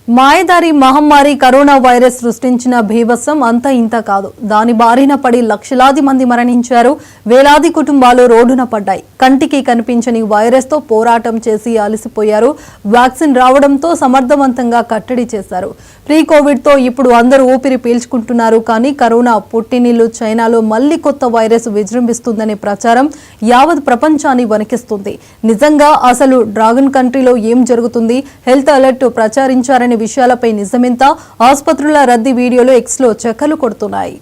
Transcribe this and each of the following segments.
మాయదారి మహమ్మారి corona virus సృష్టించిన భీభత్సం అంతా ఇంత కాదు. దాని బారిన పడి లక్షలాది మంది మరణించారు. వేలాది కుటుంబాలు రోడ్డున పడ్డాయి. కంటికి కనిపించని వైరస్ తో పోరాటం చేసి అలసిపోయారు. వ్యాక్సిన్ రావడంతో సమర్థవంతంగా కట్టడి చేశారు. ప్రీ కోవిడ్ తో ఇప్పుడు అందరూ ఊపిరి పీల్చుకుంటున్నారు. కానీ కరోనా పుట్టినిల్లు చైనాలో మళ్లీ కొత్త వైరస్ విజృంభిస్తుందనే ప్రచారం యావత్ ప్రపంచాన్ని వణికిస్తుంది. నిజంగా అసలు డ్రాగన్ కంట్రీలో ఏం జరుగుతుంది? హెల్త్ అలర్ట్ ప్రచారించారని విషయాలపై నిజమెంత? ఆసుపత్రుల రద్దీ వీడియోలు ఎక్స్ లో చెక్కలు కొడుతున్నాయి.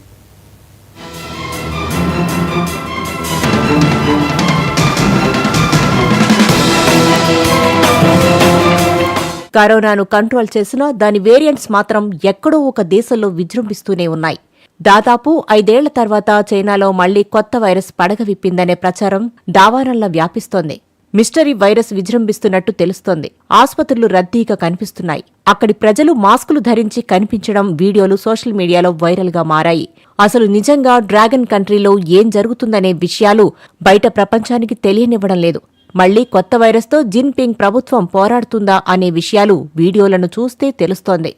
కరోనాను కంట్రోల్ చేసినా దాని వేరియంట్స్ మాత్రం ఎక్కడో ఒక దేశంలో విజృంభిస్తూనే ఉన్నాయి. దాదాపు 5 ఏళ్ల తర్వాత చైనాలో మళ్లీ కొత్త వైరస్ పడగ విప్పిందనే ప్రచారం దావానంలా వ్యాపిస్తోంది. మిస్టరీ వైరస్ విజృంభిస్తున్నట్టు తెలుస్తోంది. ఆసుపత్రులు రద్దీగా కనిపిస్తున్నాయి. అక్కడి ప్రజలు మాస్కులు ధరించి కనిపించడం వీడియోలు సోషల్ మీడియాలో వైరల్ గా మారాయి. అసలు నిజంగా డ్రాగన్ కంట్రీలో ఏం జరుగుతుందనే విషయాలు బయట ప్రపంచానికి తెలియనివ్వడం లేదు. మళ్లీ కొత్త వైరస్తో జిన్పింగ్ ప్రభుత్వం పోరాడుతుందా అనే విషయాలు వీడియోలను చూస్తే తెలుస్తోంది.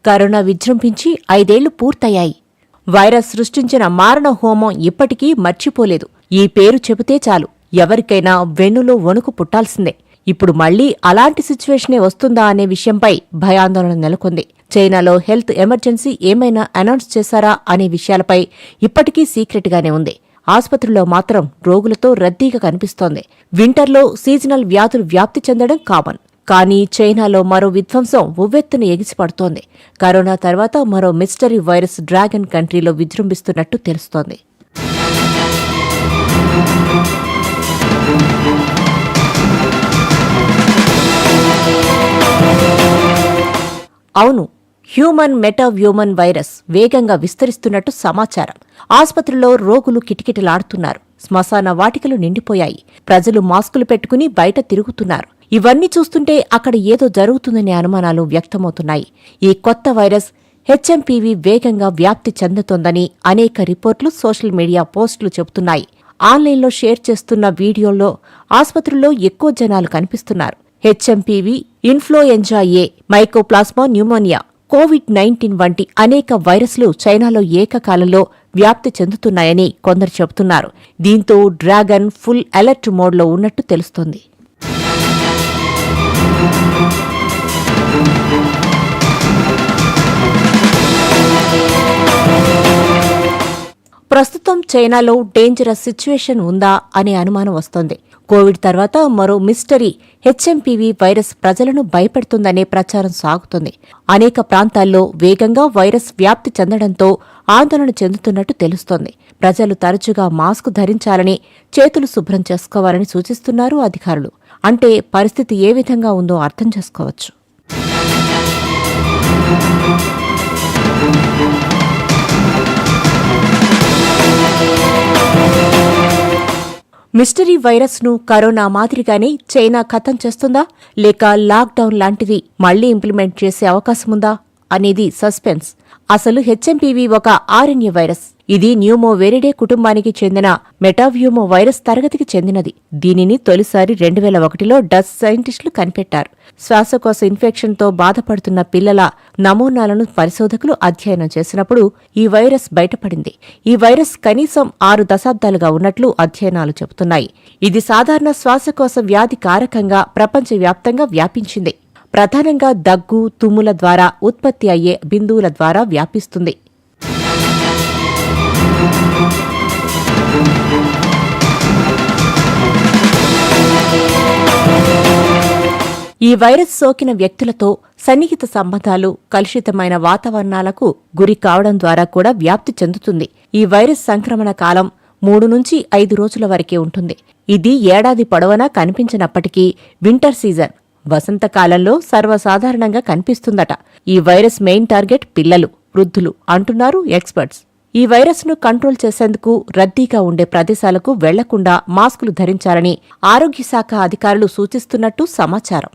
కరోనా విజృంభించి 5 ఏళ్లు పూర్తయ్యాయి. వైరస్ సృష్టించిన మారణ హోమం ఇప్పటికీ మర్చిపోలేదు. ఈ పేరు చెబితే చాలు ఎవరికైనా వెన్నులో వణుకు పుట్టాల్సిందే. ఇప్పుడు మళ్లీ అలాంటి సిచ్యువేషనే వస్తుందా అనే విషయంపై భయాందోళన నెలకొంది. చైనాలో హెల్త్ ఎమర్జెన్సీ ఏమైనా అనౌన్స్ చేశారా అనే విషయాలపై ఇప్పటికీ సీక్రెట్గానే ఉంది. ఆసుపత్రుల్లో మాత్రం రోగులతో రద్దీగా కనిపిస్తోంది. వింటర్లో సీజనల్ వ్యాధులు వ్యాప్తి చెందడం కామన్. కానీ చైనాలో మరో విధ్వంసం ఉవ్వెత్తున ఎగిసిపడుతోంది. కరోనా తర్వాత మరో మిస్టరీ వైరస్ డ్రాగన్ కంట్రీలో విజృంభిస్తున్నట్టు తెలుస్తోంది. అవును, హ్యూమన్ మెటావ్యూమన్ వైరస్ వేగంగా విస్తరిస్తున్నట్టు సమాచారం. ఆసుపత్రుల్లో రోగులు కిటకిటలాడుతున్నారు. శ్మశాన వాటికలు నిండిపోయాయి. ప్రజలు మాస్కులు పెట్టుకుని బయట తిరుగుతున్నారు. ఇవన్నీ చూస్తుంటే అక్కడ ఏదో జరుగుతుందనే అనుమానాలు వ్యక్తమవుతున్నాయి. ఈ కొత్త వైరస్ హెచ్ఎంపీవీ వేగంగా వ్యాప్తి చెందుతోందని అనేక రిపోర్టులు సోషల్ మీడియా పోస్టులు చెబుతున్నాయి. ఆన్లైన్లో షేర్ చేస్తున్న వీడియోల్లో ఆసుపత్రుల్లో ఎక్కువ జనాలు కనిపిస్తున్నారు. హెచ్ఎంపీవీ, ఇన్ఫ్లుయెంజా ఏ, మైకోప్లాస్మా న్యూమోనియా, కోవిడ్-19 వంటి అనేక వైరస్లు చైనాలో ఏకకాలంలో వ్యాప్తి చెందుతున్నాయని కొందరు చెబుతున్నారు. దీంతో డ్రాగన్ ఫుల్ అలర్ట్ మోడ్లో ఉన్నట్టు తెలుస్తోంది. ప్రస్తుతం చైనాలో డేంజరస్ సిచ్యువేషన్ ఉందా అనే అనుమానం వస్తోంది. కోవిడ్ తర్వాత మరో మిస్టరీ హెచ్ఎంపీవీ వైరస్ ప్రజలను భయపెడుతుందనే ప్రచారం సాగుతోంది. అనేక ప్రాంతాల్లో వేగంగా వైరస్ వ్యాప్తి చెందడంతో ఆందోళన చెందుతున్నట్టు తెలుస్తోంది. ప్రజలు తరచుగా మాస్క్ ధరించాలని, చేతులు శుభ్రం చేసుకోవాలని సూచిస్తున్నారు అధికారులు. అంటే పరిస్థితి ఏ విధంగా ఉందో అర్థం చేసుకోవచ్చు. మిస్టరీ వైరస్ ను కరోనా మాదిరిగానే చైనా ఖతం చేస్తుందా, లేక లాక్డౌన్ లాంటిది మళ్లీ ఇంప్లిమెంట్ చేసే అవకాశముందా అనేది సస్పెన్స్. అసలు హెచ్ఎంపీవీ ఒక ఆర్ఎన్ఏ వైరస్. ఇది న్యూమోవెరిడే కుటుంబానికి చెందిన మెటావ్యూమో వైరస్ తరగతికి చెందినది. దీనిని తొలిసారి 2001లో డచ్ సైంటిస్టులు కనిపెట్టారు. శ్వాసకోశ ఇన్ఫెక్షన్తో బాధపడుతున్న పిల్లల నమూనాలను పరిశోధకులు అధ్యయనం చేసినప్పుడు ఈ వైరస్ బయటపడింది. ఈ వైరస్ కనీసం 6 దశాబ్దాలుగా ఉన్నట్లు అధ్యయనాలు చెబుతున్నాయి. ఇది సాధారణ శ్వాసకోశ వ్యాధి కారకంగా ప్రపంచవ్యాప్తంగా వ్యాపించింది. ప్రధానంగా దగ్గు, తుమ్ముల ద్వారా ఉత్పత్తి అయ్యే బిందువుల ద్వారా వ్యాపిస్తుంది. ఈ వైరస్ సోకిన వ్యక్తులతో సన్నిహిత సంబంధాలు, కలుషితమైన వాతావరణాలకు గురి కావడం ద్వారా కూడా వ్యాప్తి చెందుతుంది. ఈ వైరస్ సంక్రమణ కాలం 3 నుంచి 5 రోజుల వరకే ఉంటుంది. ఇది ఏడాది పొడవునా కనిపించినప్పటికీ వింటర్ సీజన్, వసంతకాలంలో సర్వసాధారణంగా కనిపిస్తుందట. ఈ వైరస్ మెయిన్ టార్గెట్ పిల్లలు, వృద్ధులు అంటున్నారు ఎక్స్పర్ట్స్. ఈ వైరస్ను కంట్రోల్ చేసేందుకు రద్దీగా ఉండే ప్రదేశాలకు వెళ్లకుండా మాస్కులు ధరించాలని ఆరోగ్య శాఖ అధికారులు సూచిస్తున్నట్టు సమాచారం.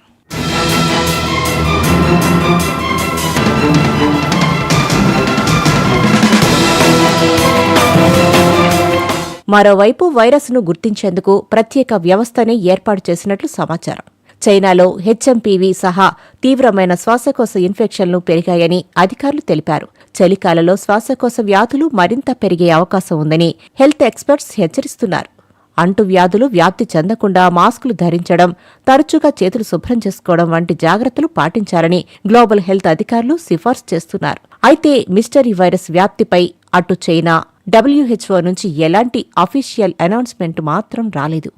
మరోవైపు వైరస్ను గుర్తించేందుకు ప్రత్యేక వ్యవస్థనే ఏర్పాటు చేసినట్లు సమాచారం. చైనాలో హెచ్ఎంపీవీ సహా తీవ్రమైన శ్వాసకోశ ఇన్ఫెక్షన్లు పెరిగాయని అధికారులు తెలిపారు. చలికాలంలో శ్వాసకోశ వ్యాధులు మరింత పెరిగే అవకాశం ఉందని హెల్త్ ఎక్స్పర్ట్స్ హెచ్చరిస్తున్నారు. అంటువ్యాధులు వ్యాప్తి చెందకుండా మాస్కులు ధరించడం, తరచుగా చేతులు శుభ్రం చేసుకోవడం వంటి జాగ్రత్తలు పాటించాలని గ్లోబల్ హెల్త్ అధికారులు సిఫార్సు చేస్తున్నారు. అయితే మిస్టరీ వైరస్ వ్యాప్తిపై అటు చైనా, WHO నుంచి ఎలాంటి అఫీషియల్ అనౌన్స్మెంట్ మాత్రం రాలేదు.